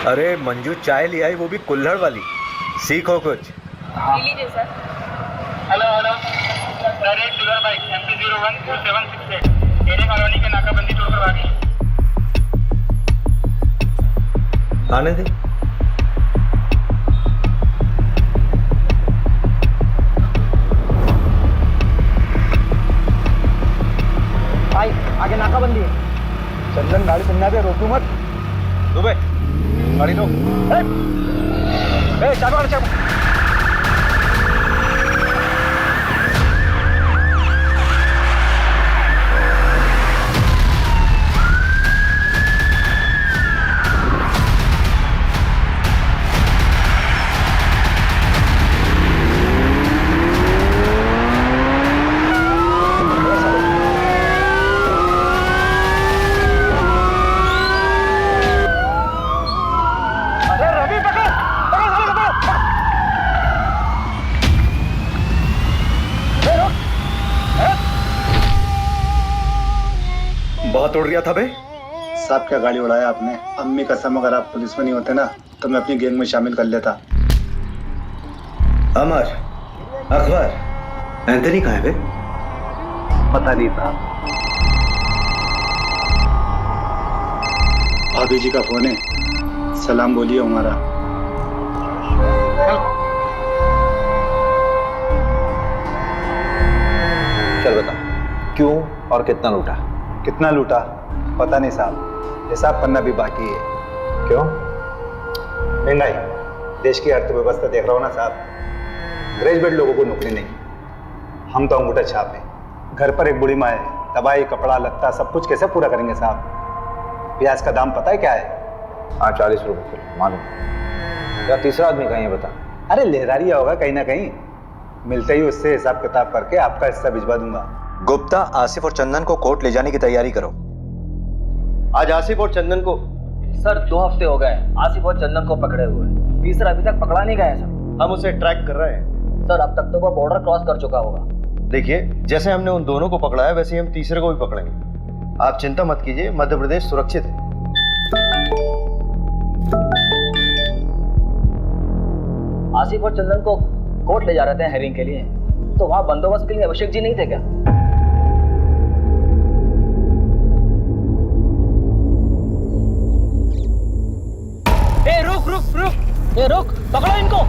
अरे मंजू चाय ले आई, वो भी कुल्हड़ वाली। सीखो कुछ। लीजिए sir. Hello direct sugar bike MP014768 array colony के नाकाबंदी तोड़कर भागी। आने दे। भाई आगे नाकाबंदी है। चंदन गाड़ी सुनना दे, रोकू मत। दुबे गाड़ी लो। चाबी वाला चाबी। बहुत उड़ रहा था बे। साहब क्या गाड़ी उड़ाया आपने। अम्मी कसम, अगर आप पुलिस में नहीं होते ना तो मैं अपनी गैंग में शामिल कर लेता। अमर, अखबार, एंथनी कहाँ है बे? पता नहीं था। भाभी जी का फोन है, सलाम बोलिए हमारा। चल बता, क्यों और कितना लूटा? कितना लूटा पता नहीं साहब, हिसाब करना भी बाकी है। क्यों? महंगाई, देश की अर्थव्यवस्था देख रहा हो ना साहब। ग्रेजुएट लोगों को नौकरी नहीं, हम तो अंगूठा छाप है। घर पर एक बूढ़ी माँ है, दवाई कपड़ा लत्ता सब कुछ कैसे पूरा करेंगे साहब। प्याज का दाम पता है क्या है? हाँ 40 रुपए किलो, मालूम। या तीसरा आदमी कहीं है बता। अरे लहरारिया होगा कहीं ना कहीं। मिलते ही उससे हिसाब किताब करके आपका हिस्सा भिजवा दूंगा। गुप्ता, आसिफ और चंदन को कोर्ट ले जाने की तैयारी करो। आज आसिफ और चंदन को सर 2 हफ्ते हो गए आसिफ और चंदन को पकड़े हुए। तीसरा अभी तक पकड़ा नहीं गया सर। हम उसे ट्रैक कर रहे हैं। सर अब तक तो वो बॉर्डर क्रॉस कर चुका होगा। देखिए, जैसे हमने उन दोनों को पकड़ा है वैसे ही हम तीसरे को भी पकड़ेंगे। आप चिंता मत कीजिए, मध्य प्रदेश सुरक्षित है। आसिफ और चंदन को कोर्ट ले जा रहे थे हेयरिंग के लिए, तो वहां बंदोबस्त के लिए अभिषेक जी नहीं थे क्या? ए रुक रुक रुक, ए रुक, पकड़ो इनको।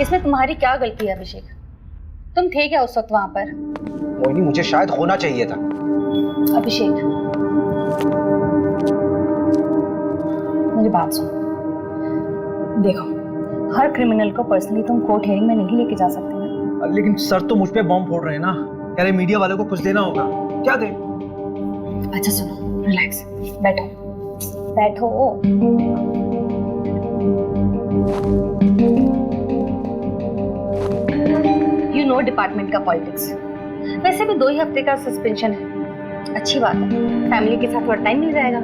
इसमें तुम्हारी क्या गलती है अभिषेक? तुम थे क्या उस वक्त वहां पर? मोहिनी, मुझे शायद होना चाहिए था। अभिषेक मेरी बात सुनो। देखो, हर क्रिमिनल को पर्सनली तुम कोर्ट हियरिंग में नहीं लेके जा सकते ना। लेकिन सर तो मुझ पे बॉम्ब फोड़ रहे हैं ना। कह रहे मीडिया वालों को कुछ देना होगा। क्या दे? अच्छा सुनो, रिलैक्स, बैठो बैठो। यू नो डिपार्टमेंट का पॉलिटिक्स। वैसे भी 2 ही हफ्ते का सस्पेंशन है, अच्छी बात है। फैमिली के साथ थोड़ा टाइम मिल जाएगा।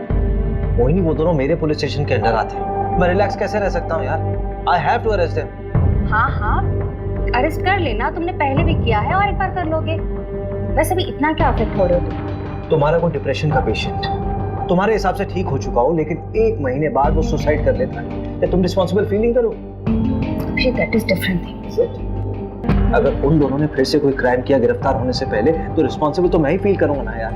मोहिनी, वो दोनों मेरे पुलिस स्टेशन के अंडर आते हैं। मैं रिलैक्स कैसे रह सकता हूँ यार? I have to arrest them. हाँ हाँ, अरेस्ट कर लेना, तुमने पहले भी किया है और एक बार कर लोगे। वैसे भी इतना क्या अफेक्ट हो रहे हो तुम? तुम्हारा कोई डिप्रेशन का पेशेंट तुम्हारे हिसाब से ठीक हो चुका हो, लेकिन 1 महीने बाद वो सुसाइड कर लेता है, क्या तुम रिस्पॉन्सिबल फील नहीं करो? That is different thing. अगर उन दोनों ने फिर से कोई क्राइम किया गिरफ्तार होने से पहले, तो रिस्पॉन्सिबल तो मैं ही फील करूंगा ना यार।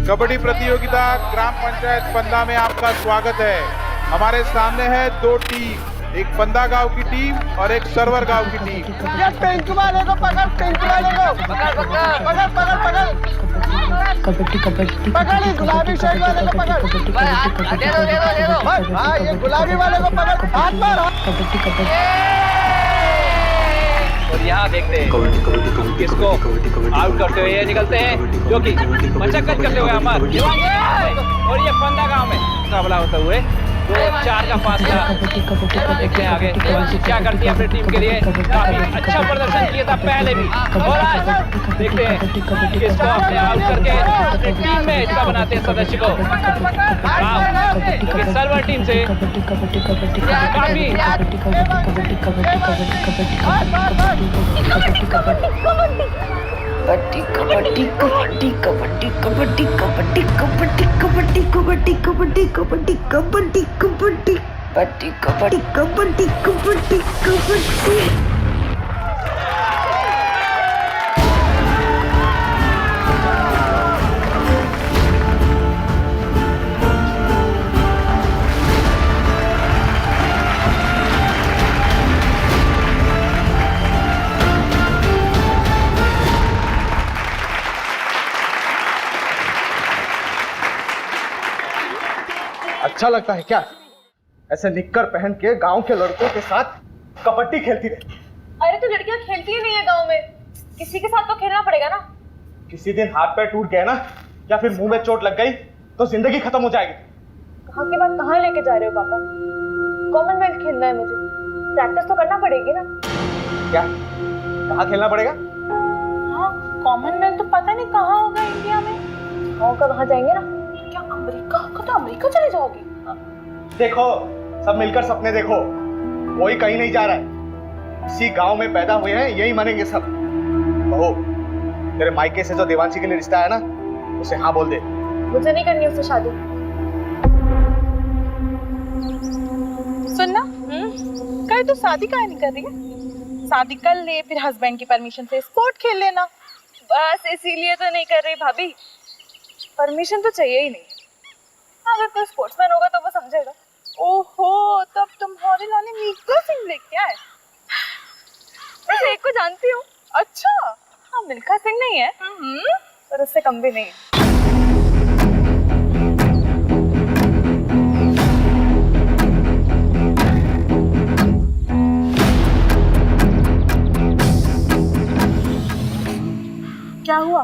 कबड्डी प्रतियोगिता ग्राम पंचायत पंदा में आपका स्वागत है। हमारे सामने है 2 टीम, एक पंदा गांव की टीम और एक सरवर गांव की टीम। ये पिंक वाले को पकड़, पिंक वाले को पकड़ पकड़ पकड़ पकड़ पकड़ कबड्डी कबड्डी पकड़, गुलाबी शर्ट वाले को पकड़। ये गुलाबी वाले को पकड़, हाथ मार। कबड्डी कबड्डी। और यहाँ देखते हैं किसको आउट करते हुए ये निकलते हैं, जो कि मशक्कत करते हुए अमर और ये पंदा गांव में मुकाबला होते हुए 2-4 का फासला। देखते हैं आगे देवांशी क्या करती है अपनी टीम के लिए। काफी अच्छा प्रदर्शन किया था पहले भी, और आज देखते हैं किसको अपने आउट करके अपनी टीम में इसका बनाते हैं सदस्य को। सर्वर टीम से काफी कबड्डी कबड्डी कबड्डी कबड्डी कबड्डी कबड्डी कबड्डी कबड्डी कबड्डी कबड्डी कबड्डी कबड्डी कबड्डी कबड्डी कबड्डी कबड्डी कबड्डी। अच्छा लगता है क्या ऐसे निक्कर पहन के गांव के लड़कों के साथ कबड्डी खेलती रहे? अरे तो लड़कियां खेलती ही नहीं है गांव में, किसी के साथ तो खेलना पड़ेगा ना। किसी दिन हाथ पैर टूट गए ना, या फिर मुंह में चोट लग गई तो जिंदगी खत्म हो जाएगी। कहाँ की बात कहाँ लेके जा रहे हो पापा? कॉमनवेल्थ खेलना है मुझे, प्रैक्टिस तो करना पड़ेगी ना। क्या कहाँ खेलना पड़ेगा? हाँ, कॉमनवेल्थ तो पता नहीं कहाँ होगा इंडिया में। गाँव का वहाँ जाएंगे ना। क्या अमेरिका का? तो अमेरिका चले जाओगे? देखो सब मिलकर सपने देखो, कोई कहीं नहीं जा रहा है, इसी गांव में पैदा हुए हैं, यही मानेंगे सब। बहू, तेरे मायके से जो देवांशी के लिए रिश्ता है ना, उसे हाँ बोल दे। मुझे नहीं करनी उससे शादी। सुनना, कल तू शादी काहे नहीं कर रही है? शादी कर ले, फिर हस्बैंड की परमिशन से स्पोर्ट खेल लेना। बस इसीलिए तो नहीं कर रही भाभी, परमिशन तो चाहिए ही नहीं। अगर कोई स्पोर्ट्समैन होगा तो वो समझेगा। ओहो, तब तुम्हारे लाने मिल्खा सिंह लेके आए। वैसे एक को जानती हूँ। अच्छा, हाँ मिल्खा सिंह नहीं है, पर उससे कम भी नहीं है। क्या हुआ?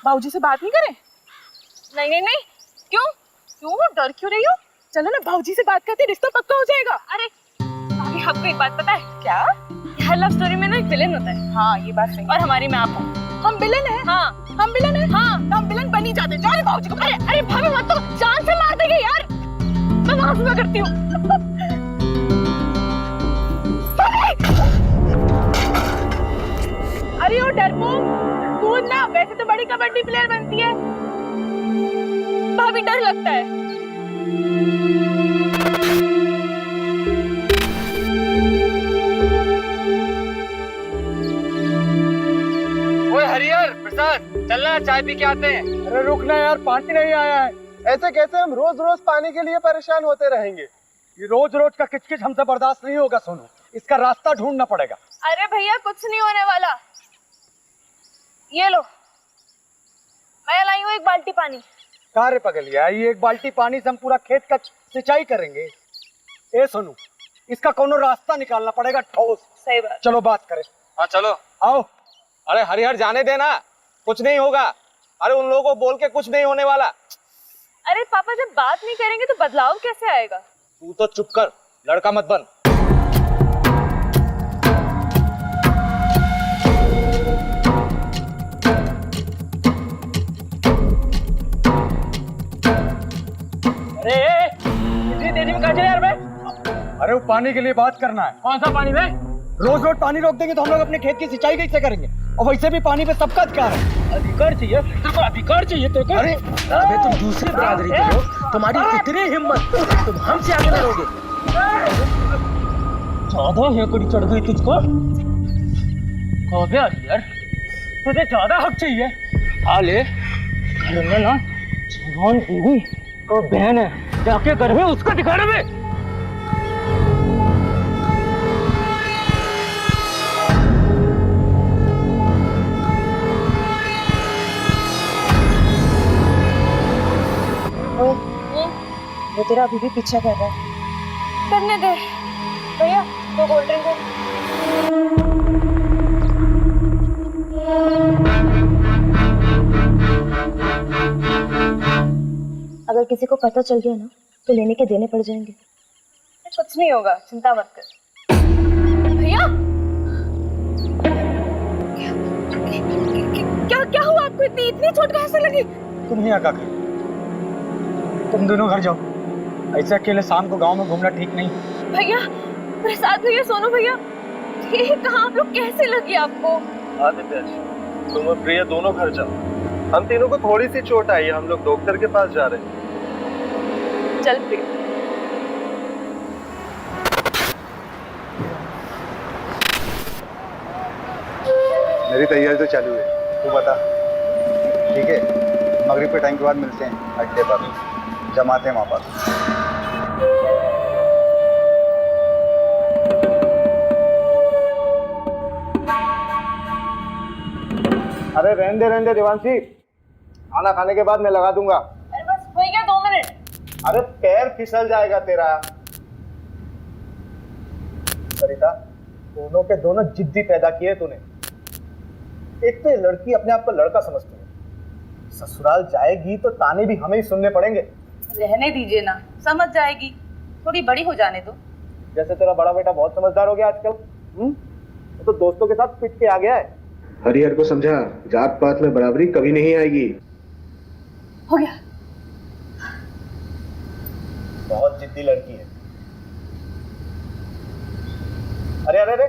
बाबूजी से बात नहीं करें? नहीं नहीं नहीं, क्यों डर क्यों रही हो? चलो ना भाऊजी से बात करते, रिश्ता पक्का हो जाएगा। अरे भाभी, आपको एक बात पता है क्या? हर लव स्टोरी में ना एक विलेन होता है। हाँ ये बात सही। और हमारी में आप हो। हम विलेन हैं? हाँ हम विलेन हैं। हाँ तो हम विलेन बन ही जाते। जाओ भाऊजी को। अरे भाभी मत, तो जान से मार देंगे यार। मैं वहां सुना करती हूँ। अरे ओ डरपोक, कूद ना, वैसे तो बड़ी कबड्डी प्लेयर बनती है। भाभी डर लगता है। ओए हरिहर प्रसाद, चलना चाय पी के आते हैं। अरे रुकना यार, पानी नहीं आया है। ऐसे कैसे हम रोज रोज पानी के लिए परेशान होते रहेंगे? ये रोज रोज का किचकिच हमसे बर्दाश्त नहीं होगा सोनू, इसका रास्ता ढूंढना पड़ेगा। अरे भैया कुछ नहीं होने वाला, ये लो मैं लाई हूँ एक बाल्टी पानी। कार्य पगलिया, ये एक बाल्टी पानी से हम पूरा खेत का सिंचाई करेंगे? ए सोनू, इसका कोनो रास्ता निकालना पड़ेगा ठोस। सही बात। चलो बात करें। हाँ चलो आओ। अरे हरिहर जाने देना, कुछ नहीं होगा। अरे उन लोगों को बोल के कुछ नहीं होने वाला। अरे पापा जब बात नहीं करेंगे तो बदलाव कैसे आएगा? तू तो चुप कर, लड़का मत बन। इतनी तेजी में कहाँ चले यार? मैं अरे वो पानी के लिए बात करना है। कौन सा पानी में? रोज रोज पानी रोक देंगे तो हम लोग अपने खेत की सिंचाई कैसे करेंगे? और वैसे भी पानी पे सबका अधिकार है। अधिकार चाहिए तेरे को, अधिकार चाहिए तेरे को। अरे अबे तुम दूसरी बरादरी के हो, तुम्हारी इतनी हिम्मत, तुम हमसे आगे लड़ोगे? ज्यादा हेकड़ी चढ़ गई तुझको। अबे यार तुझे ज्यादा हक चाहिए। हाँ ले, ना जवान बीवी तो बहन है, जाके घर में उसको दिखाना में। वो तेरा अभी भी पीछा कर रहा है। करने दे भैया, तो कोल्ड ड्रिंक अगर किसी को पता चल गया ना तो लेने के देने पड़ जाएंगे। कुछ नहीं होगा, चिंता मत कर। भैया क्या क्या हुआ आपको? इतनी चोट कहाँ से लगी? तुम ही आका कर, तुम दोनों घर जाओ। ऐसे अकेले शाम को गांव में घूमना ठीक नहीं। भैया, प्रसाद भैया, सोनू भैया, ये कहाँ आप लोग? कैसे लगी आपको? आदित्य, तुम और प्रिया दोनों घर जाओ। हम तीनों को थोड़ी सी चोट आई है, हम लोग डॉक्टर के पास जा रहे हैं। चल प्रिया। मेरी तैयारी तो चालू है, तू बता। ठीक है, मगरिब के टाइम के बाद मिलते हैं अड्डे पर, जमाते हैं वहाँ पर। अरे रहने दे देवांशी, खाना खाने के बाद मैं लगा दूंगा। अरे बस हो गया 2 मिनट। अरे पैर फिसल जाएगा तेरा। सरिता, दोनों के दोनों जिद्दी पैदा किए तूने। एक तो ये लड़की अपने आप को लड़का समझती है, ससुराल जाएगी तो ताने भी हमें ही सुनने पड़ेंगे। रहने दीजिए ना, समझ जाएगी, थोड़ी बड़ी हो जाने दो। जैसे तेरा बड़ा बेटा बहुत समझदार हो गया आजकल। वो तो दोस्तों के साथ पिट के आ गया है। हरिहर को समझा, जात पात में बराबरी कभी नहीं आएगी। हो गया। बहुत जिद्दी लड़की है। अरे अरे अरे,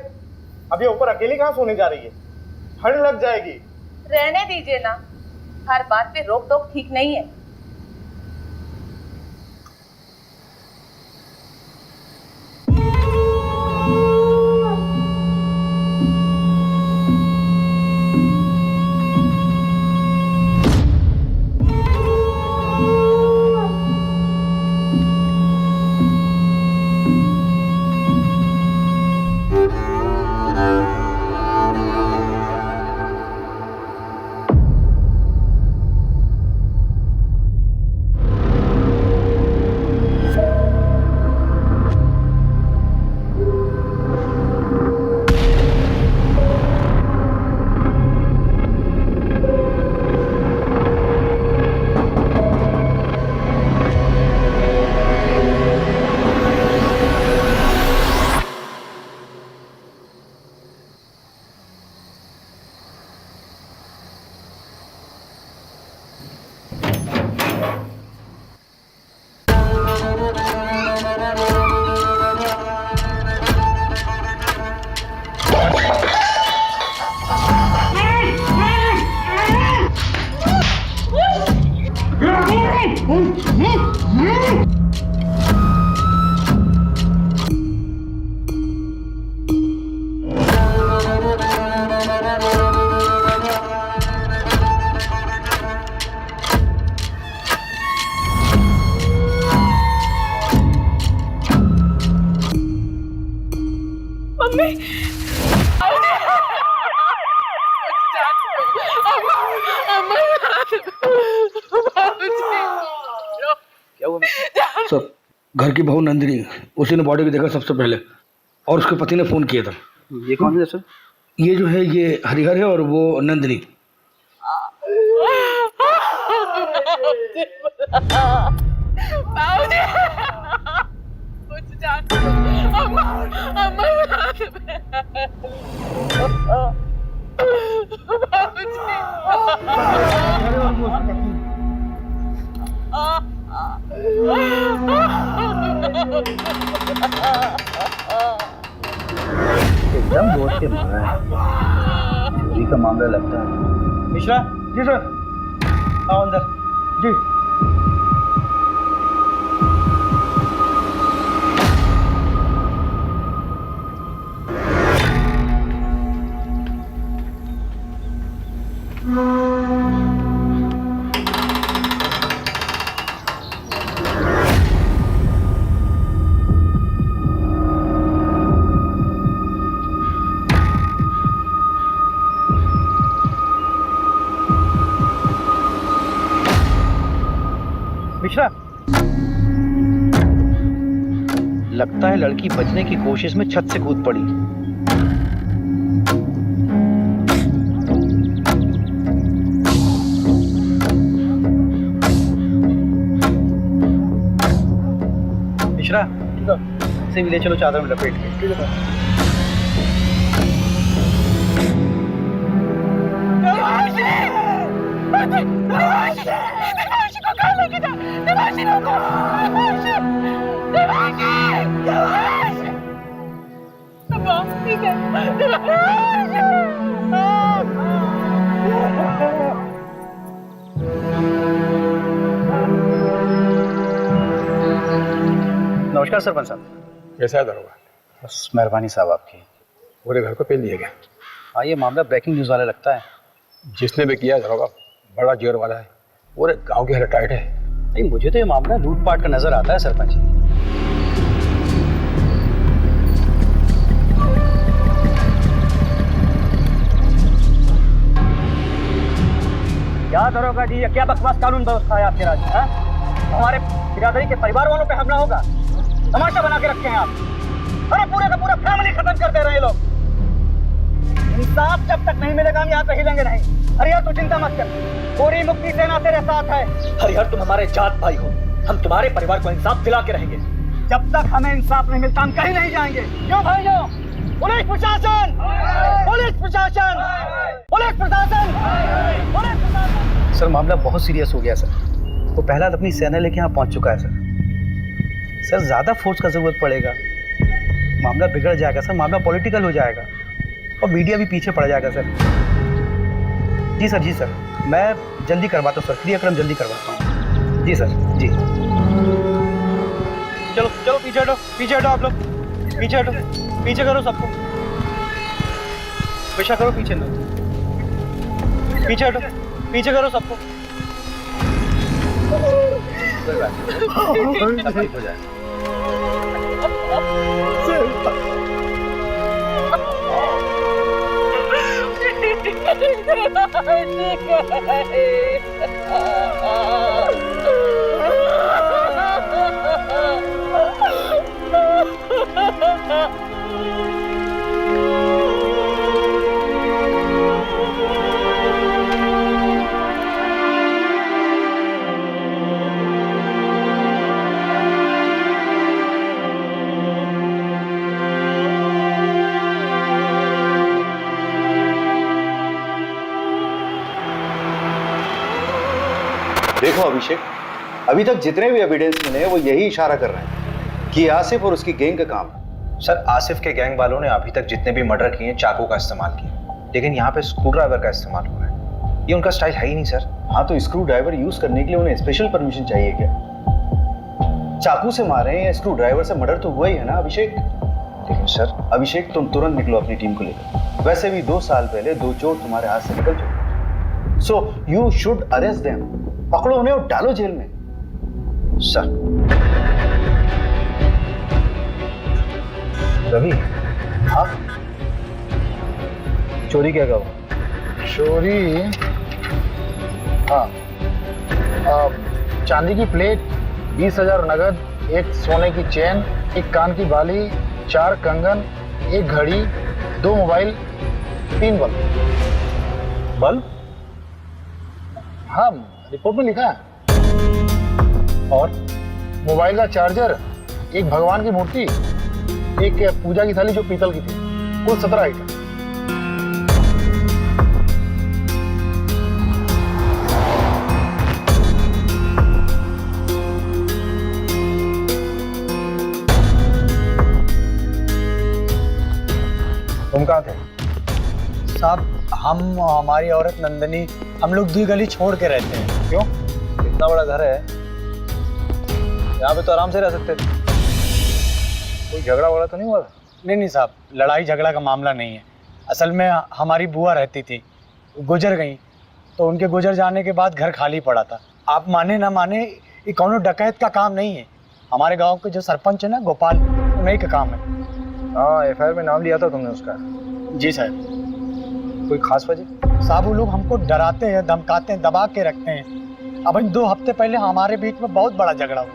अब ये ऊपर अकेली कहाँ सोने जा रही है? ठंड लग जाएगी। रहने दीजिए ना, हर बात पे रोक टोक ठीक नहीं है। सर, घर की बहू नंदिनी, उसी ने बॉडी को देखा सबसे पहले और उसके पति ने फोन किया था। ये कौन है सर? ये जो है ये हरिहर है और वो नंदिनी। एकदम दोस्त के मारा है, चोरी का मामला लगता है। मिश्रा जी सर, आओ अंदर जी। मिश्रा, लगता है लड़की बचने की कोशिश में छत से कूद पड़ी। मिश्रा से भी ले चलो चादर में लपेट के। ठीक है नमस्कार सरपंच साहब। कैसा है दरोगा? बस मेहरबानी साहब आपकी। पूरे घर को पेल दिया गया। हाँ ये मामला ब्रेकिंग न्यूज़ वाला लगता है। जिसने भी किया दरोगा बड़ा जोर वाला है, पूरे गांव की हालत टाइट है। नहीं मुझे तो ये मामला लूटपाट का नजर आता है सरपंच जी। क्या दरोगा जी, ये क्या बकवास कानून व्यवस्था है आपके राज्य? हमारे बिरादरी के परिवार वालों पे हमला होगा, तमाशा बना के रखे हैं आप। अरे पूरे का पूरा फैमिली खत्म कर दे रहे हैं लोग। इंसाफ जब तक नहीं मिलेगा हम यहाँ पे हिलेंगे नहीं। हरिहर तू चिंता मत कर, पूरी मुक्ति सेना तेरे साथ है। हरिहर तुम हमारे जात भाई हो, हम तुम्हारे परिवार को इंसाफ दिला के रहेंगे। जब तक हमें इंसाफ नहीं मिलता हम कहीं नहीं जाएंगे। क्यों भाइयों? पुलिस प्रशासन, पुलिस प्रशासन, पुलिस प्रशासन, पुलिस प्रशासन। सर मामला बहुत सीरियस हो गया सर। वो पहला अपनी सेना लेके यहाँ पहुँच चुका है सर। सर ज़्यादा फोर्स का ज़रूरत पड़ेगा, मामला बिगड़ जाएगा सर, मामला पॉलिटिकल हो जाएगा और मीडिया भी पीछे पड़ जाएगा सर। जी सर, जी सर, मैं जल्दी करवाता हूँ सर, क्रियाक्रम जल्दी करवाता हूँ। जी सर, जी। चलो चलो पीछे हटो, पीछे हटो आप लोग, पीछे हटो, पीछे करो सबको, पेशा करो पीछे लो, पीछे हटो, पीछे करो सबको। हो जाए। देखो अभिषेक, अभी तक जितने भी एविडेंस मिले हैं वो यही इशारा कर रहे हैं कि आसिफ और उसकी गैंग का काम है। सर आसिफ के गैंग वालों ने अभी तक जितने भी मर्डर किए चाकू का इस्तेमाल किया, लेकिन यहाँ पे स्क्रू ड्राइवर का इस्तेमाल हुआ है। ये उनका स्टाइल है ही नहीं सर। हाँ तो स्क्रू ड्राइवर यूज करने के लिए उन्हें स्पेशल परमिशन चाहिए क्या? चाकू से मारे या स्क्रू ड्राइवर से मर्डर तो हुआ ही है ना अभिषेक? लेकिन सर अभिषेक तुम तुरंत निकलो अपनी टीम को लेकर। वैसे भी 2 साल पहले 2 चोर तुम्हारे हाथ से निकल चुके, so you should arrest them. पकड़ो उन्हें और डालो जेल में। सर रवि, हाँ चोरी क्या कहो? चोरी, हाँ, चांदी की प्लेट, 20,000 नगद, 1 सोने की चेन, 1 कान की बाली, 4 कंगन, 1 घड़ी, 2 मोबाइल, 3 बल्ब। बल्ब? हाँ रिपोर्ट में लिखा है। और मोबाइल का चार्जर, 1 भगवान की मूर्ति, 1 पूजा की थाली जो पीतल की थी, कुल 17 आइटम। तुम कहाँ थे? साहब हम, हमारी औरत नंदनी, हम लोग 2 गली छोड़ के रहते हैं। क्यों? इतना बड़ा घर है, यहाँ पे तो आराम से रह सकते थे। कोई झगड़ा वगड़ा तो नहीं हुआ? नहीं साहब, लड़ाई झगड़ा का मामला नहीं है। असल में हमारी बुआ रहती थी, गुजर गई, तो उनके गुजर जाने के बाद घर खाली पड़ा था। आप माने ना माने, ये कौनो डकैत का काम नहीं है। हमारे गांव के जो सरपंच है ना गोपाल, उन्हीं का काम है। हाँ एफआईआर में नाम लिया था तुमने उसका। जी साहब। कोई खास वजह? साहब वो लोग हमको डराते हैं, धमकाते हैं, दबा के रखते हैं। अब 2 हफ्ते पहले हमारे बीच में बहुत बड़ा झगड़ा हुआ।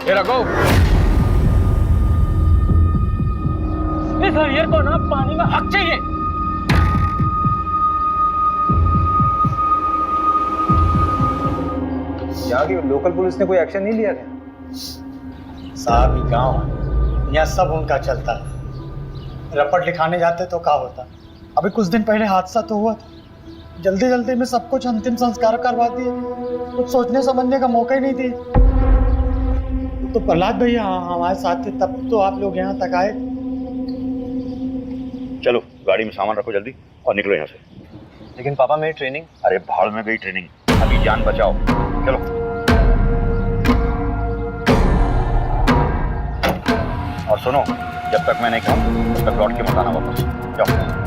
ये रखो। इस हरियर को ना पानी में हक चाहिए। यहाँ की लोकल पुलिस ने कोई एक्शन नहीं लिया क्या? साहब ये गाँव यहाँ सब उनका चलता है। रपट लिखाने जाते तो क्या होता। अभी कुछ दिन पहले हादसा तो हुआ, जल्दी जल्दी में सब कुछ अंतिम संस्कार करवा दिए, कुछ सोचने समझने का मौका ही नहीं दिए। तो प्रहलाद भैया हमारे साथ थे, तब तो आप लोग यहाँ तक आए। चलो गाड़ी में सामान रखो जल्दी और निकलो यहाँ से। लेकिन पापा मेरी ट्रेनिंग। अरे भाड़ में गई ट्रेनिंग, अभी जान बचाओ। चलो और सुनो, जब तक मैं नहीं कहूँ तब तक लौट के मत आना वापस। जाओ।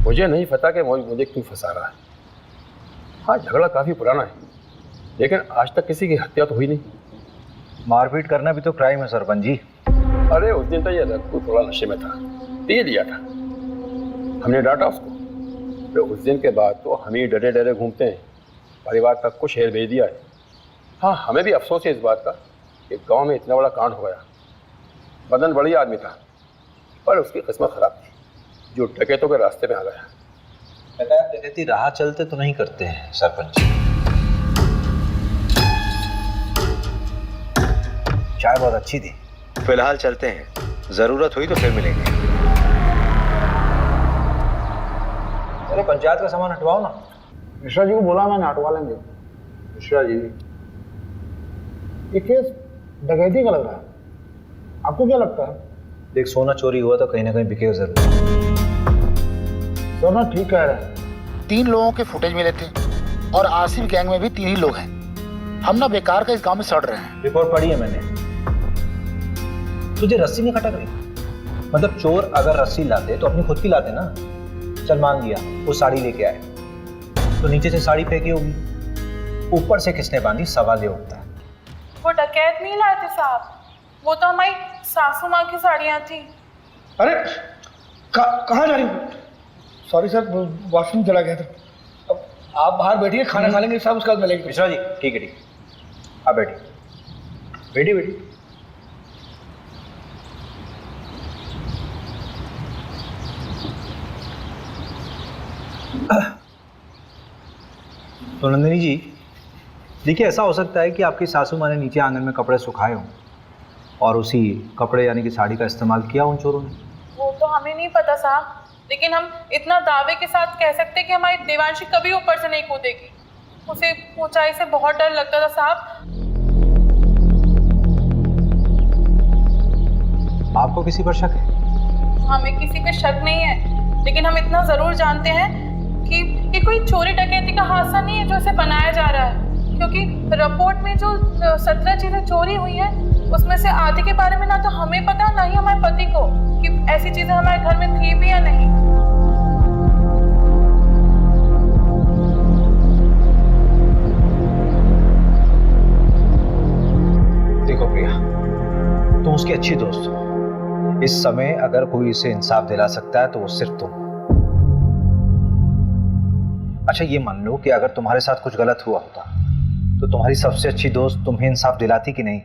मुझे नहीं पता कि मुझे क्यों फंसा रहा है। हाँ, झगड़ा काफी पुराना है, लेकिन आज तक किसी की हत्या तो हुई नहीं। मारपीट करना भी तो क्राइम है सरपंच जी। अरे उस दिन तो ये रघु थोड़ा नशे में था, पी लिया था, हमने डांटा उसको। तो उस दिन के बाद तो हम ही डरे डरे घूमते हैं, परिवार तक को शहर भेज दिया है। हाँ, हमें भी अफसोस है इस बात का कि गांव में इतना बड़ा कांड हो गया। बदन बढ़िया आदमी था, पर उसकी किस्मत खराब थी, जो डकैतों के रास्ते में आ गया। डकैती राह चलते तो नहीं करते हैं सरपंच जी। चाय बहुत अच्छी थी। फिलहाल चलते हैं, जरूरत हुई तो फिर मिलेंगे। अरे पंचायत का सामान हटवाओ ना। मिश्रा जी को बोला मैंने, हटवा लेंगे। मिश्रा जी, ये केस डकैती का लग रहा है, आपको क्या लगता है? देख, सोना चोरी हुआ तो कहीं ना कहीं बिकेगा जरूर। सोना ठीक कह रहे हैं। 3 लोगों के फुटेज मिले थे और आसिफ गैंग में भी 3 ही लोग हैं। हम ना बेकार का इस गांव में सड़ रहे हैं। रिपोर्ट पढ़ी है मैंने। तुझे रस्सी नहीं खटक रही? मतलब चोर अगर रस्सी लाते तो अपनी खुद की लाते ना। चल मान लिया वो साड़ी लेके आए, तो नीचे से साड़ी फेंकी होगी, ऊपर से किसने बांधी, सवाल ये उठता है। वो डकैत नहीं लाए थे साहब, वो तो हमारी सासू माँ की साड़ियाँ थी। अरे कहाँ जा रही हो? सॉरी सर, वॉशरूम चला गया था। अब आप बाहर बैठिए, खाना खा लेंगे सब, उसके बाद मिलेंगे। मिश्रा जी ठीक है, ठीक है, आप बैठिए। बैठी बैठी। तो नंदिनी जी देखिए, ऐसा हो सकता है कि आपकी सासू माँ ने नीचे आंगन में कपड़े सुखाए हों और उसी कपड़े यानी कि साड़ी का इस्तेमाल किया उन चोरों ने। वो तो हमें नहीं पता साहब, लेकिन हम इतना दावे के साथ कह सकते हैं कि हमारी देवांशी कभी ऊपर से नहीं कूदेगी। उसे ऊंचाई से बहुत डर लगता था साहब। आपको किसी पर शक है? हमें किसी पे शक नहीं है, लेकिन हम इतना जरूर जानते हैं कि ये कोई चोरी डकैती का हादसा नहीं है जो इसे बनाया जा रहा है, क्योंकि रिपोर्ट में जो 17 चीजें चोरी हुई हैं उसमें से आधे के बारे में ना तो हमें पता ना ही हमारे पति को कि ऐसी चीजें हमारे घर में थी भी या नहीं। देखो प्रिया, तुम उसकी अच्छी दोस्त हो। इस समय अगर कोई इसे इंसाफ दिला सकता है तो वो सिर्फ तुम। अच्छा ये मान लो कि अगर तुम्हारे साथ कुछ गलत हुआ होता तो तुम्हारी सबसे अच्छी दोस्त तुम्हें इंसाफ दिलाती कि नहीं?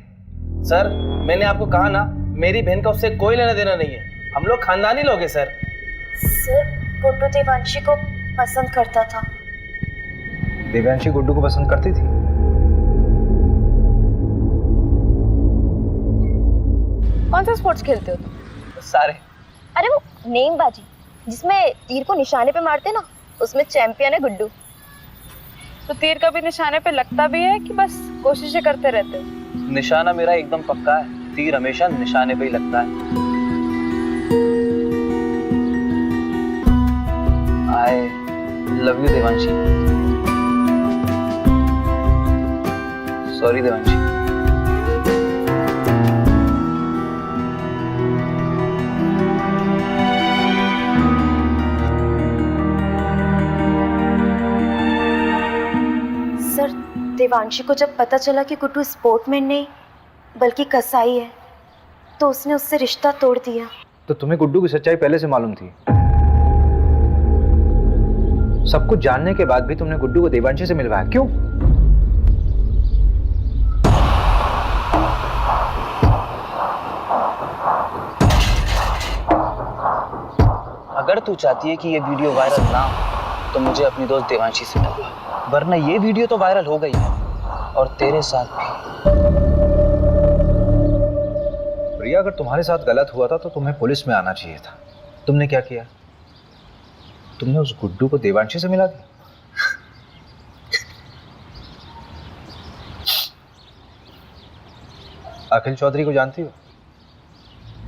सर मैंने आपको कहा ना, मेरी बहन का उससे कोई लेना देना नहीं है, हम लोग खानदानी लोग हैं सर। सर गुड्डू देवांशी को पसंद करता था। देवांशी गुड्डू को पसंद करती थी? कौन सा स्पोर्ट्स खेलते हो तुम? सारे। अरे वो नेमबाजी जिसमें तीर को निशाने पे मारते ना, उसमें चैंपियन है गुड्डू। तो तीर कभी निशाने पे लगता भी है कि बस कोशिशें करते रहते हो? निशाना मेरा एकदम पक्का है, तीर हमेशा निशाने पे ही लगता है। I love you Devanshi. Sorry Devanshi. Sir Devanshi को जब पता चला कि गुड्डू स्पोर्टमैन नहीं बल्कि कसाई है, तो उसने उससे रिश्ता तोड़ दिया। तो तुम्हें गुड्डू की सच्चाई पहले से मालूम थी? सब कुछ जानने के बाद भी तुमने गुड्डू को देवांशी से मिलवाया, क्यों? अगर तू चाहती है कि ये वीडियो वायरल ना हो तो मुझे अपनी दोस्त देवांशी से मिलवा, वरना ये वीडियो तो वायरल हो गई है और तेरे साथ भी। प्रिया, अगर तुम्हारे साथ गलत हुआ था तो तुम्हें पुलिस में आना चाहिए था। तुमने क्या किया? तुमने उस गुड्डू को देवांशी से मिला दिया। अखिल चौधरी को जानती हो?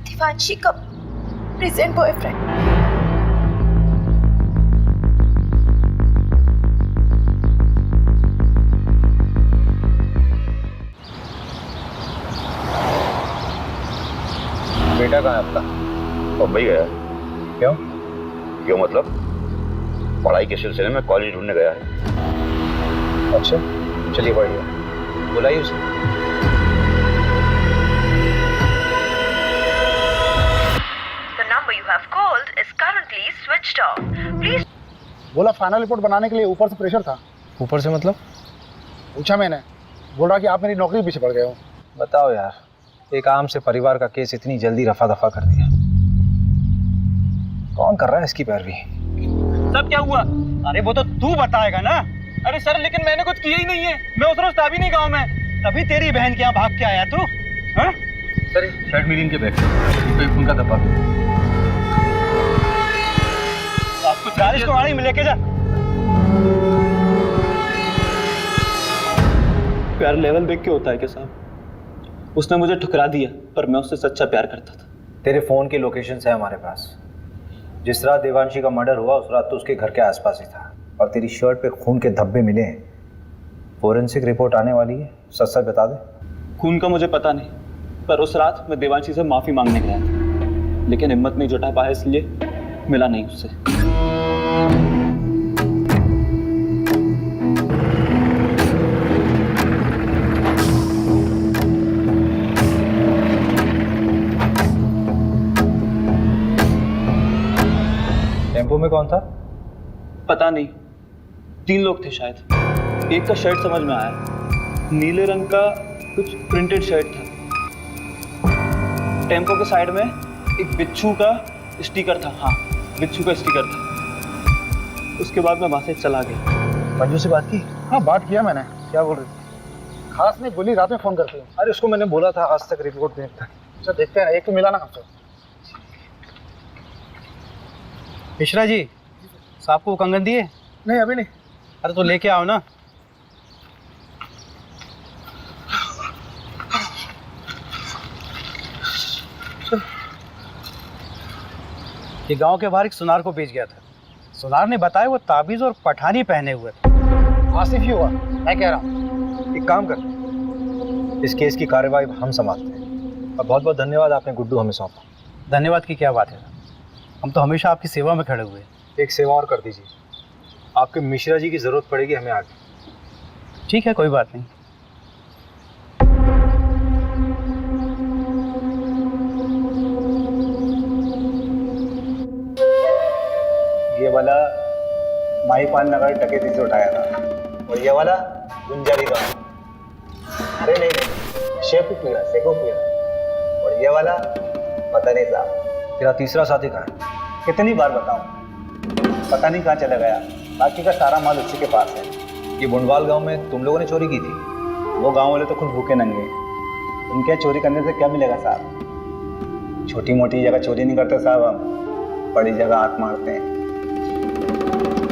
देवांशी का प्रेजेंट बॉयफ्रेंड। बेटा कहाँ है आपका? मुंबई गया है। क्यों? क्यों मतलब? पढ़ाई के सिलसिले में कॉलेज ढूंढने गया है। अच्छा, चलिए बढ़िया, बुलाइए उसे। The number you have called is currently switched off. Please. बोला फाइनल रिपोर्ट बनाने के लिए ऊपर से प्रेशर था। ऊपर से मतलब? पूछा मैंने, बोल रहा कि आप मेरी नौकरी पीछे पड़ गए हो। बताओ यार, एक आम से परिवार का केस इतनी जल्दी रफा दफा कर दिया। कौन कर रहा है इसकी पैरवी? सब क्या हुआ? अरे वो तो तू बताएगा ना। अरे सर, लेकिन मैंने कुछ किया ही नहीं है। मैं उस रोज था भी नहीं गाँव में, तभी तेरी बहन के यहाँ भाग के आया तू। हाँ? सर, शर्ट मिली इनके बैग पे खून का धब्बा। आपको 40 को गाड़ी में लेके जा। प्यार लेवल देख के होता है क्या साहब? उसने मुझे ठुकरा दिया, पर मैं उससे सच्चा प्यार करता था। तेरे फोन की लोकेशंस है हमारे पास। जिस रात देवांशी का मर्डर हुआ उस रात तो उसके घर के आसपास ही था, और तेरी शर्ट पे खून के धब्बे मिले हैं। फोरेंसिक रिपोर्ट आने वाली है, सच सच बता दे। खून का मुझे पता नहीं, पर उस रात मैं देवांशी से माफी मांगने गया था, लेकिन हिम्मत नहीं जुटा पाया, इसलिए मिला नहीं उससे। टेम्पो में कौन था? पता नहीं, 3 लोग थे शायद। एक का शर्ट समझ में आया, नीले रंग का कुछ प्रिंटेड शर्ट था। टेम्पो के साइड में एक बिच्छू का स्टिकर था। हाँ, बिच्छू का स्टिकर था। उसके बाद मैं वहां से चला गया। मंजू से बात की? हाँ, बात किया मैंने। क्या बोल रही? खास नहीं बोली, रात में फोन करती हूँ। अरे उसको मैंने बोला था आज तक रिपोर्ट देखता। अच्छा, देखते हैं, एक तो मिला ना हमसे। मिश्रा जी, साहब को कंगन दिए? नहीं, अभी नहीं। अरे तो लेके आओ ना। ये गांव के बाहर एक सुनार को बेच गया था। सुनार ने बताया वो ताबीज और पठानी पहने हुए थे। आसिफ ही हुआ, मैं कह रहा हूँ। एक काम कर, इस केस की कार्रवाई हम संभालते हैं। और बहुत बहुत धन्यवाद, आपने गुड्डू हमें सौंपा। धन्यवाद की क्या बात है, हम तो हमेशा आपकी सेवा में खड़े हुए। एक सेवा और कर दीजिए, आपके मिश्रा जी की जरूरत पड़ेगी हमें आगे। ठीक है, कोई बात नहीं। ये वाला माहीपाल नगर डकैती से उठाया था, और ये वाला गुंजारी गांव। अरे नहीं नहीं, शेखुपुरा। और ये वाला पता नहीं साहब। तेरा तीसरा साथी कहाँ है? कितनी बार बताऊं, पता नहीं कहाँ चला गया। बाकी का सारा माल उसी के पास है। ये बुंडवाल गांव में तुम लोगों ने चोरी की थी? वो गांव वाले तो खुद भूखे नंगे, उनके चोरी करने से क्या मिलेगा साहब? छोटी मोटी जगह चोरी नहीं करते साहब, हम बड़ी जगह हाथ मारते हैं।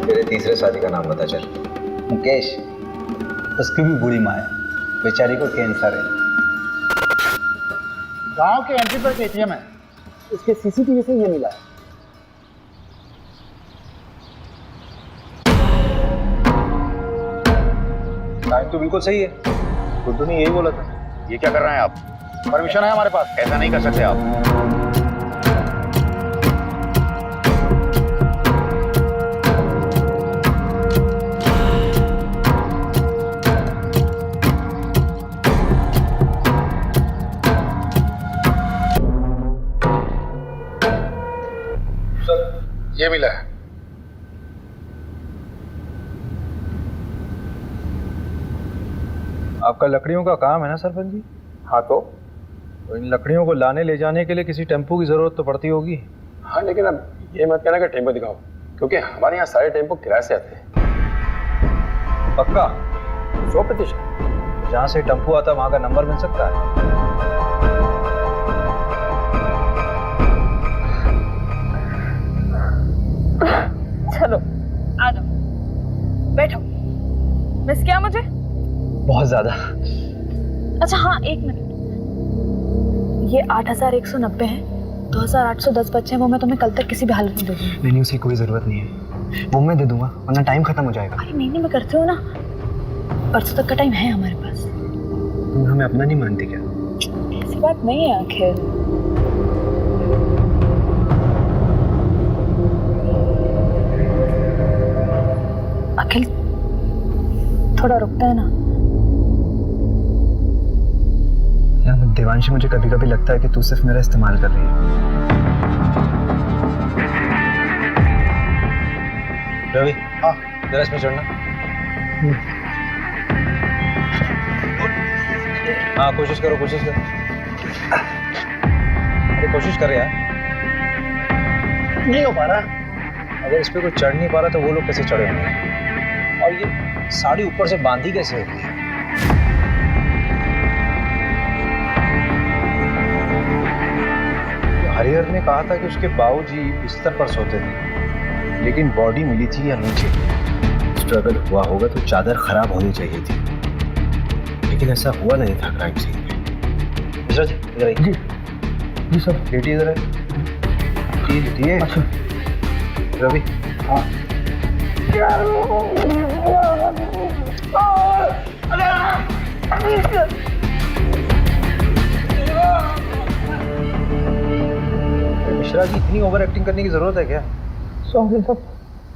तेरे तीसरे साथी का नाम बता चल। मुकेश, उसकी भी बुरी माँ है, बेचारी को कैंसर है। गांव के एंट्री पर एटीएम है, उसके सीसीटीवी से ये मिला है। टाइम तो बिल्कुल सही है, गुड्डू ने यही बोला था। ये क्या कर रहे हैं आप? परमिशन है हमारे पास। ऐसा नहीं कर सकते आप। ये मिला है। आपका लकड़ियों का काम है ना सरपंच जी? हाँ तो इन लकड़ियों को लाने ले जाने के लिए किसी टेम्पो की जरूरत तो पड़ती होगी। हाँ, लेकिन अब ये मत कहना कि टेम्पो दिखाओ, क्योंकि हमारे यहाँ सारे टेम्पो किराए से आते हैं। पक्का? 100%। जहाँ से टेम्पो आता है वहाँ का नंबर मिल सकता है? चलो आ जाओ, बैठो। मिस किया मुझे? बहुत ज्यादा। अच्छा हाँ, एक मिनट। ये 8190 है, 2810 बच्चे हैं, वो मैं तुम्हें कल तक किसी भी हालत में दे दूंगी। नहीं, उसकी कोई जरूरत नहीं है, वो मैं दे दूंगा, वरना टाइम खत्म हो जाएगा। अरे नहीं, मैं करती हूँ ना, परसों तक का टाइम है हमारे पास। तुम हमें अपना नहीं मानती क्या? ऐसी बात नहीं है आखिर। अखिल थोड़ा रुकता है ना? यार देवांशी, मुझे कभी कभी लगता है कि तू सिर्फ मेरा इस्तेमाल कर रही है। रवि, हाँ जरा इसमें चढ़ना। हाँ कोशिश करो, कोशिश करो। अरे कोशिश कर यार। नहीं हो पा रहा। अगर इस पे कोई चढ़ नहीं पा रहा तो वो लोग कैसे चढ़े होंगे? और ये साड़ी ऊपर से बांधी कैसे होती है? हरिहर ने कहा था कि उसके बाबूजी बिस्तर पर सोते थे, लेकिन बॉडी मिली थी या नीचे। स्ट्रगल हुआ होगा तो चादर खराब होनी चाहिए थी, लेकिन ऐसा हुआ नहीं था क्राइम सीन में। मिश्रा जी इधर आइए। जी जी सर। लेटिए इधर है। लेटिए। अच्छा रवि। हाँ मिश्रा जी, इतनी ओवर एक्टिंग करने की जरूरत है क्या? Sorry sir.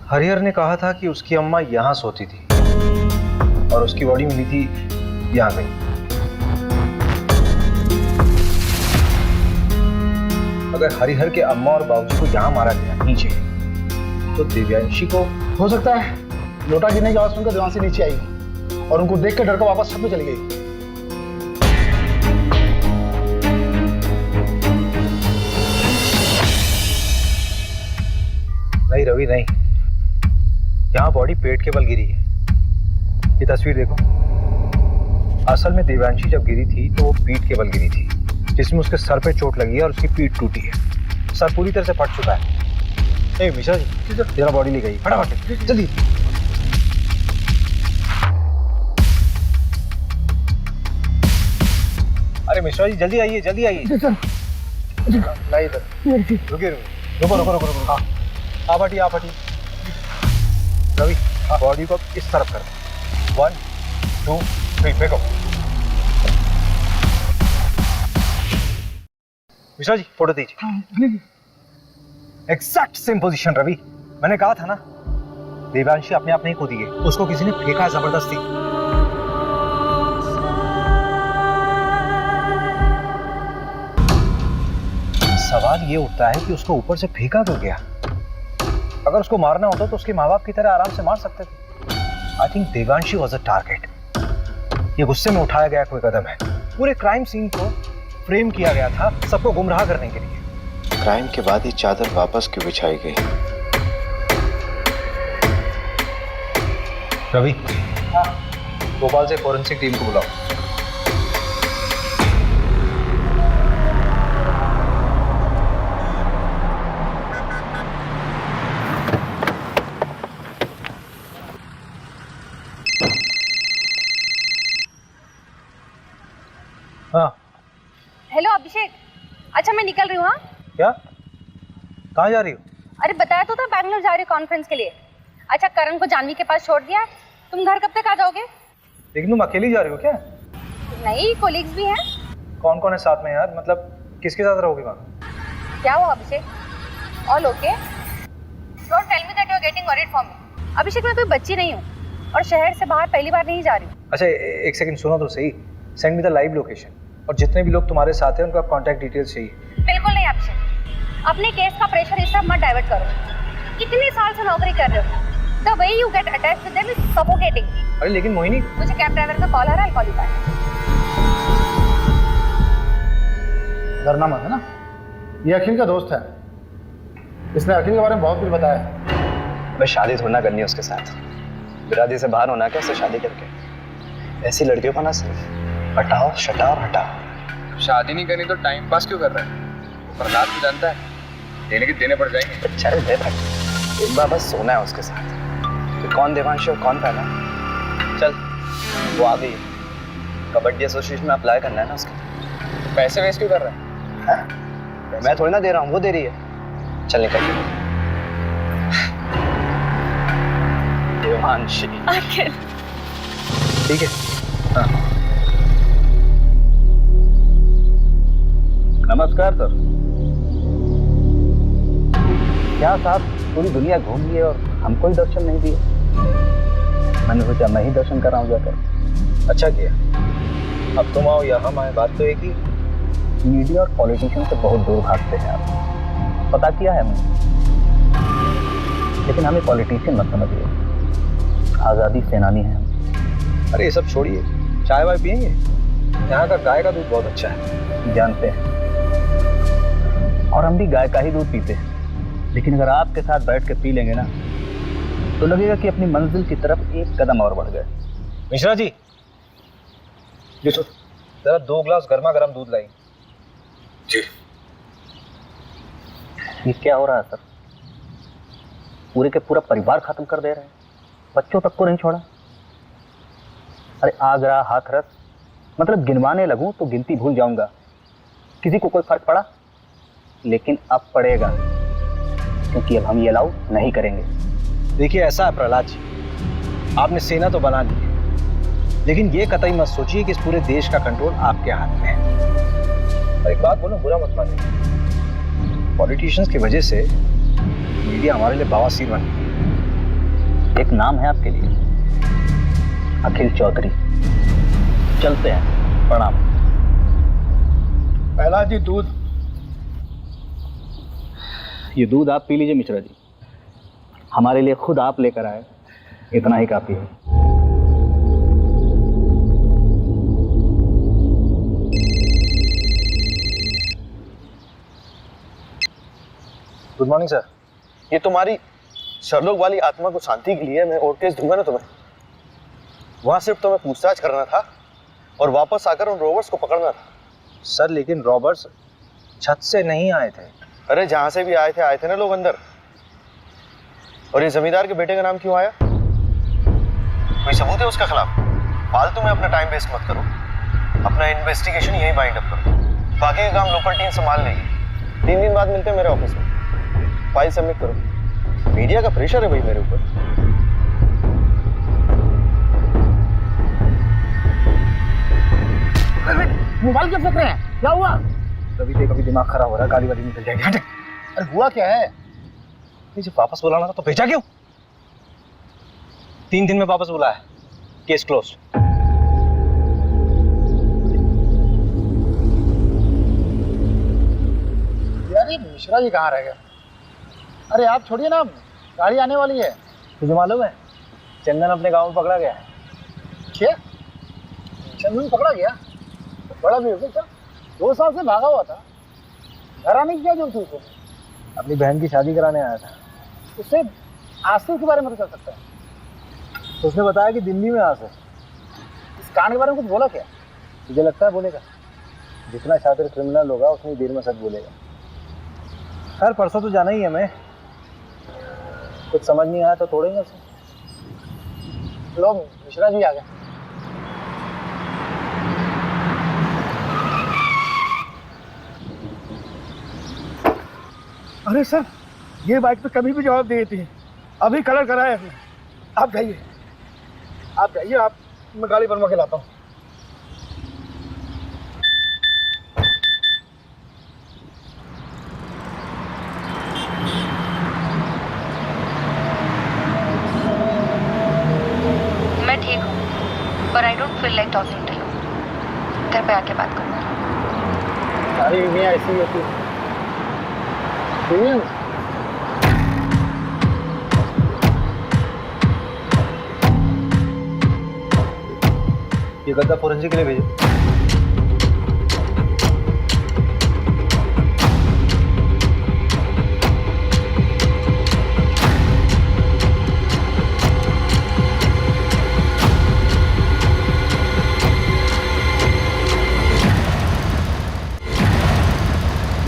हरिहर ने कहा था कि उसकी अम्मा यहाँ सोती थी और उसकी बॉडी मिली थी यहाँ पे। अगर हरिहर के अम्मा और बाबूजी को यहाँ मारा गया नीचे, तो दिव्यांशी को हो सकता है लोटा गिरने की आवाज सुनकर देवांशी नीचे आई और उनको देख के डर कर वापस छत में चली गई। नहीं रवि नहीं, यहाँ बॉडी पेट के बल गिरी है। ये तस्वीर देखो। असल में देवांशी जब गिरी थी तो वो पीठ के बल गिरी थी, जिसमें उसके सर पे चोट लगी है और उसकी पीठ टूटी है। सर पूरी तरह से फट चुका है। ए मिश्रा जी, जरा बॉडी ले गई, फटाफट जल्दी। अरे मिश्रा जी जल्दी आइए, जल्दी आइए। नहीं इधर रुकिए, रुको रुको रुको रुको। हाँ आप हटिए, आप हटिए। रवि बॉडी को इस तरफ कर। 1 2 3 फेंको। मिश्रा जी फोटो दीजिए। एग्जैक्ट सेम पोजीशन रवि, मैंने कहा था ना, देवांशी अपने आप नहीं कूदी है, उसको किसी ने फेंका जबरदस्ती। सवाल ये उठता है कि उसको ऊपर से फेंका क्यों गया? अगर उसको मारना होता तो उसके माँ बाप की तरह आराम से मार सकते थे। I think Devanshi was a target. ये गुस्से में उठाया गया कोई कदम है। पूरे क्राइम सीन को फ्रेम किया गया था सबको गुमराह करने के लिए। क्राइम के बाद ये चादर वापस क्यों बिछाई गई? रवि, भोपाल से फोरेंसिक टीम को बुलाओ। हाँ हेलो अभिषेक, अच्छा मैं निकल रही हूँ। हाँ क्या? कहाँ जा रही हो? अरे बताया तो था बैंगलोर जा रही हूँ कॉन्फ्रेंस के लिए। अच्छा करण को जानवी के पास छोड़ दिया, तुम घर कब तक आ जाओगे? लेकिन तुम अकेली जा रही हो क्या? नहीं, कोलिग्स भी हैं। कौन कौन है साथ में यार? मतलब किसके साथ रहोगे वहाँ? क्या हुआ Abhishek? All okay? Don't tell me that you are getting worried for me. Abhishek मैं कोई बच्ची नहीं हूँ और शहर से बाहर पहली बार नहीं जा रही हूँ। अच्छा एक सेकंड सुनो तो सही। Send me the live location और जितने भी लोग तुम्हारे साथ हैं उनका कांटेक्ट डिटेल्स चाहिए। बिल्कुल नहीं अभिषेक, अपने केस का प्रेशर इस तरफ मत डाइवर्ट करो। इतने साल से नौकरी कर रहे हो, the way you get attached with them is suffocating. अरे लेकिन मोहिनी, मुझे कैब ड्राइवर का कॉल आ रहा है, I'll call you back. डरना मत है ना, ये अखिल का दोस्त है, इसने अखिल के बारे में बहुत कुछ बताया है। मैं शादी थोड़ा ना करनी है उसके साथ, बिरादरी से बाहर होना क्या उससे शादी करके। ऐसी लड़कियों का ना सिर्फ हटाओ शटाओ हटाओ। शादी नहीं करनी तो टाइम पास क्यों कर रहा है? वो प्रहलाद भी जानता है, देने के देने पड़ जाएंगे। चल दे भाई, एक बार बस सोना है उसके साथ। तो कौन देवांशी और कौन पहला? चल वो आ गई, कबड्डी एसोसिएशन में अप्लाई करना है ना उसके। पैसे वेस्ट क्यों कर रहा है? मैं थोड़ी ना दे रहा हूँ, वो दे रही है। चल निकल। देवांशी अखिल, ठीक है। हाँ। नमस्कार सर। क्या साहब पूरी दुनिया घूम लिए और हमको ही दर्शन नहीं दिए? मैंने सोचा मैं ही दर्शन कर रहा हूँ जाकर। अच्छा किया। अब तुम आओ या हम आए, बात तो एक ही। मीडिया और पॉलिटिशियन से बहुत दूर भागते हैं आप, पता किया है हमने। लेकिन हमें पॉलिटिशियन मत समझिए, आज़ादी सेनानी हैं हम। अरे ये सब छोड़िए, चाय वाय पियेंगे? यहाँ का गाय का दूध बहुत अच्छा है। जानते हैं, और हम भी गाय का ही दूध पीते हैं। लेकिन अगर आपके साथ बैठ के पी लेंगे ना, तो लगेगा कि अपनी मंजिल की तरफ एक कदम और बढ़ गए। मिश्रा जी, जरा 2 ग्लास गर्मा गर्म दूध लाई। जी। ये क्या हो रहा है सर? पूरे के पूरा परिवार खत्म कर दे रहे हैं, बच्चों तक को नहीं छोड़ा। अरे आगरा हाथरस, मतलब गिनवाने लगूं तो गिनती भूल जाऊंगा। किसी को कोई फर्क पड़ा? लेकिन अब पड़ेगा, क्योंकि अब हम ये अलाउ नहीं करेंगे। देखिए ऐसा है प्रहलाद जी, आपने सेना तो बना ली है, लेकिन ये कतई मत सोचिए कि इस पूरे देश का कंट्रोल आपके हाथ में है। और एक बात बोलूं, बुरा मत मानिए, पॉलिटिशियंस की वजह से मीडिया हमारे लिए बवासीर बन गई। एक नाम है आपके लिए, अखिल चौधरी। चलते हैं, प्रणाम। पहला जी दूध। ये दूध आप पी लीजिए मिश्रा जी, हमारे लिए खुद आप लेकर आए, इतना ही काफी है। Good morning sir. ये तुम्हारी सरलोक वाली आत्मा को शांति के लिए मैं और केस दूंगा ना तुम्हें। वहां सिर्फ तुम्हें पूछताछ करना था और वापस आकर उन रोबर्ट्स को पकड़ना था। सर लेकिन रॉबर्ट्स छत से नहीं आए थे। अरे जहां से भी आए थे ना लोग अंदर। और ये जमींदार के बेटे का नाम क्यों आया? कोई सबूत है उसके खिलाफ? फालतू में अपना टाइम वेस्ट मत करो, अपना इन्वेस्टिगेशन यहीं बाइंड अप करो, बाकी का काम लोकल टीम संभाल लेगी। 3 दिन बाद मिलते हैं मेरे ऑफिस में, फाइल सबमिट करो। मीडिया का प्रेशर है भाई मेरे ऊपर। मोबाइल क्यों फेंक रहे हैं? क्या हुआ? कभी दिमाग खराब हो रहा है, गाली वाली निकल जाएगी। हटे। अरे हुआ क्या है? जब वापस बुलाना था तो भेजा क्यों? 3 दिन में वापस बुलाया, केस क्लोज। यार ये मिश्रा जी कहाँ रह गए? अरे आप छोड़िए ना, गाड़ी आने वाली है। तुझे मालूम है चंदन अपने गांव में पकड़ा गया है। क्या? चंदन पकड़ा गया? बड़ा भी हो गया क्या? 2 साल से भागा हुआ था, घर आने की क्या जरूरत थी उसको? अपनी बहन की शादी कराने आया था। उससे आसिफ के बारे में कर सकता है। तो उसने बताया कि दिल्ली में आसिफ। इस कांड के बारे में कुछ बोला क्या? तुझे लगता है बोलेगा? जितना शातिर क्रिमिनल होगा उतनी देर में सच बोलेगा। खैर परसों तो जाना ही है हमें, कुछ समझ नहीं आया तो तोड़ेंगे उसे। लो मिश्रा जी आ गए। अरे सर, ये बाइक तो कभी भी जवाब दे देती है, अभी कलर कराया है। आप जाइए, आप मैं गाड़ी बनवा के लाता हूँ। मैं ठीक हूँ, पर I don't feel like talking to you. घर पे आके बात करूँ। सारी बीवियाँ ऐसी होती हैं। ये गद्दा फोरेंसिक के लिए भेजो।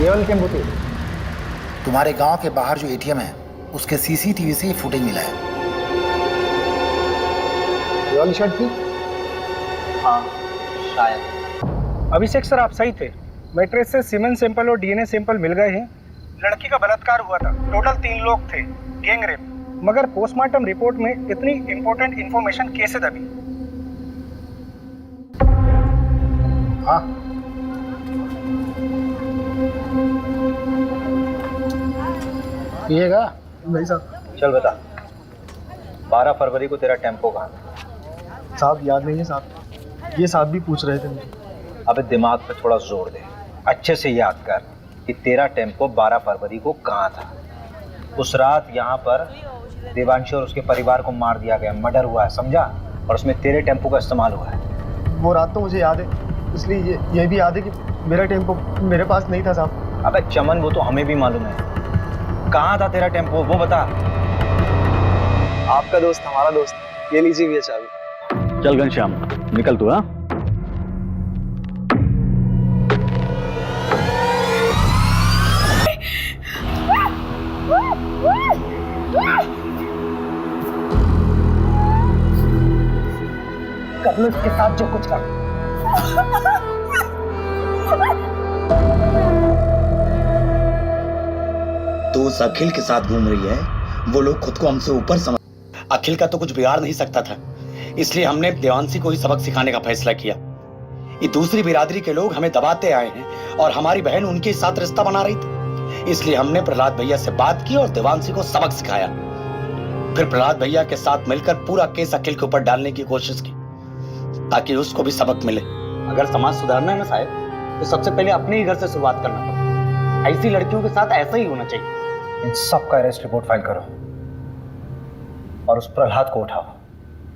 ये वाली टेम्पो तुम्हारे गांव के बाहर जो एटीएम है उसके सीसीटीवी से ये फुटेज मिला है। ये वाली शर्ट थी? हाँ शायद। अभिषेक सर, आप सही थे। मैट्रेस से सीमेंट सैंपल और डीएनए सैंपल मिल गए हैं। लड़की का बलात्कार हुआ था। टोटल 3 लोग थे, गैंग रेप। मगर पोस्टमार्टम रिपोर्ट में इतनी इंपॉर्टेंट इंफॉर्मेशन कैसे दबी? हाँ, पिएगा? नहीं साहब। चल बता, 12 फरवरी को तेरा टेम्पो कहाँ था? साहब याद नहीं है साहब, ये साहब भी पूछ रहे थे मुझे। अबे दिमाग पे थोड़ा जोर दे, अच्छे से याद कर कि तेरा टेम्पो 12 फरवरी को कहाँ था। उस रात यहाँ पर देवांशी और उसके परिवार को मार दिया गया, मर्डर हुआ है, समझा? और उसमें तेरे टेम्पो का इस्तेमाल हुआ है। वो रात तो मुझे याद है, इसलिए ये भी याद है कि मेरा टेम्पो मेरे पास नहीं था साहब। अबे चमन, वो तो हमें भी मालूम है। कहाँ था तेरा टेम्पो, वो बता। आपका दोस्त हमारा दोस्त, ये लीजिए भैया चाबी। चल घनश्याम, निकल तू। हाँ, कर लो इसके साथ जो कुछ कर। तो उस अखिल के साथ घूम रही है, वो लोग खुद को हमसे ऊपर समझ। अखिल का तो कुछ बिगाड़ नहीं सकता था, इसलिए हमने देवांशी को ही सबक सिखाने का फैसला किया। ये दूसरी बिरादरी के लोग हमें दबाते आए हैं और हमारी बहन उनके साथ रिश्ता बना रही थी, इसलिए हमने प्रहलाद भैया से बात की और देवांशी को सबक सिखाया। फिर प्रहलाद भैया के साथ मिलकर पूरा केस अखिल के ऊपर डालने की कोशिश की ताकि उसको भी सबक मिले। अगर समाज सुधारना है ना साहब, तो सबसे पहले अपने ही घर से शुरुआत करना पड़ता। ऐसी लड़कियों के साथ ऐसा ही होना चाहिए। इन सब का अरेस्ट रिपोर्ट फाइल करो और उस प्रहलाद को उठाओ।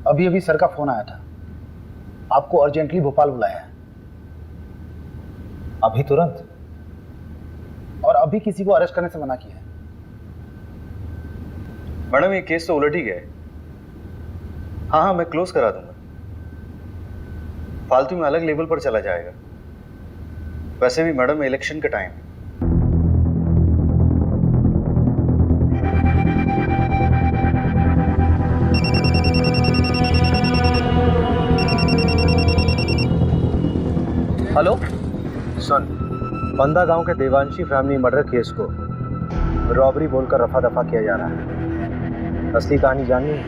अभी अभी सर का फोन आया था, आपको अर्जेंटली भोपाल बुलाया है। अभी तुरंत? और अभी किसी को अरेस्ट करने से मना किया है। मैडम, ये केस तो उलट ही गया है। हाँ, मैं क्लोज करा दूंगा। फालतू में अलग लेवल पर चला जाएगा। वैसे भी मैडम, इलेक्शन का टाइम है। हेलो सुन, बंदा गांव के देवांशी फैमिली मर्डर केस को रॉबरी बोलकर रफा दफा किया जा रहा है। असली कहानी जाननी है?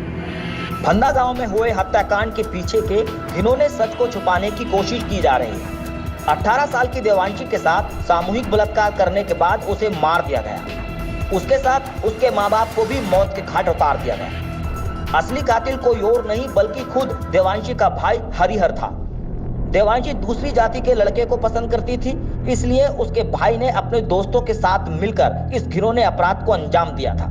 फंदा गांव में हुए हत्याकांड के पीछे के घिनौने सच को छुपाने की कोशिश की जा रही है। 18 साल की देवांशी के साथ सामूहिक बलात्कार करने के बाद उसे मार दिया गया। उसके साथ उसके माँ बाप को भी मौत के घाट उतार दिया गया। असली कातिल कोई और नहीं बल्कि खुद देवांशी का भाई हरिहर था। देवांशी दूसरी जाति के लड़के को पसंद करती थी, इसलिए उसके भाई ने अपने दोस्तों के साथ मिलकर इस घिनौने अपराध को अंजाम दिया था।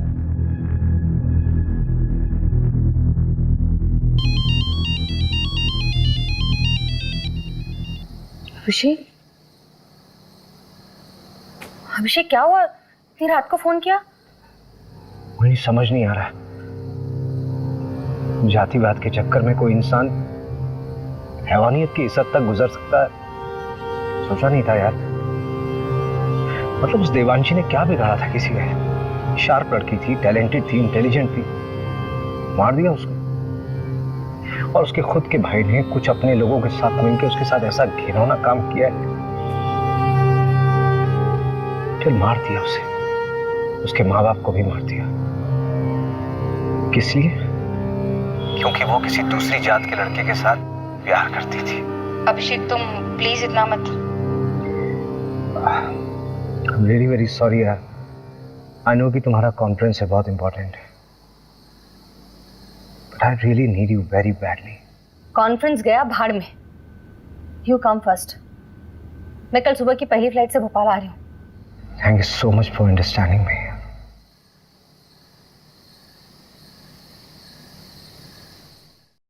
अभिषेक, अभिषेक क्या हुआ? इतनी रात को फोन किया? मुझे समझ नहीं आ रहा है, जातिवाद के चक्कर में कोई इंसान हैवानियत की इस हद तक गुजर सकता है, सोचा नहीं था यार। मतलब उस देवांशी ने क्या बिगाड़ा था किसी का? शार्प लड़की थी, टैलेंटेड थी, इंटेलिजेंट थी, मार दिया उसको। और उसके खुद के भाई ने कुछ अपने लोगों के साथ मिलकर उसके साथ ऐसा घिनौना काम किया है, फिर मार दिया उसे, उसके माँ बाप को भी मार दिया। किस लिए? क्योंकि वो किसी दूसरी जात के लड़के के साथ प्यार करती थी। अभिषेक, तुम प्लीज इतना मत। I'm really very sorry यार। I know कि तुम्हारा कॉन्फ्रेंस है, बहुत इंपॉर्टेंट है, but I really need you very badly। Conference गया भाड़ में। You come first। मैं कल सुबह की पहली फ्लाइट से भोपाल आ रही हूँ। Thank you so much for understanding me।